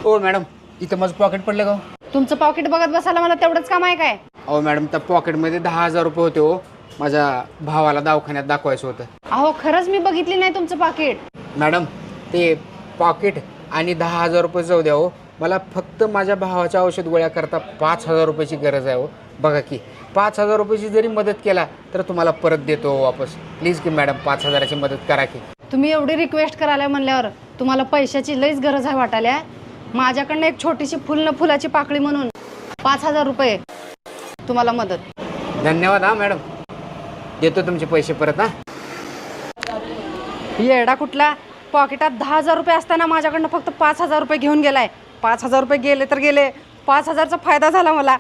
हो मॅडम, इथं माझं पॉकेट पडलं का? तुमचं पॉकेट बघत बसायला मला तेवढंच काम आहे काय? अहो मॅडम, त्या पॉकेटमध्ये 10,000 रुपये होते हो. माझ्या भावाला दवाखान्यात दाखवायचं होतं. अहो खरंच मी बघितली नाही तुमचं पाकिट. मॅडम, ते पॉकेट आणि 10,000 रुपये जाऊ द्या हो. मला फक्त माझ्या भावाच्या औषध गोळ्या करता 5,000 रुपयाची गरज आहे हो. बघा की 5,000 रुपयाची जरी मदत केला तर तुम्हाला परत देतो वापस. प्लीज की मॅडम, 5,000ची मदत करा की. तुम्ही एवढी रिक्वेस्ट करायला म्हणल्यावर तुम्हाला पैशाची लईच गरज आहे वाटायला. माझ्याकडनं एक छोटीशी फुलाची पाकळी म्हणून 5,000 रुपये तुम्हाला मदत. धन्यवाद हा मॅडम, देतो तुमचे पैसे परत. हा येडा कुठला, पॉकेटात 10,000 रुपये असताना माझ्याकडनं फक्त 5,000 रुपये घेऊन गेलाय. 5,000 रुपये गेले तर गेले, 5,000चा फायदा झाला मला.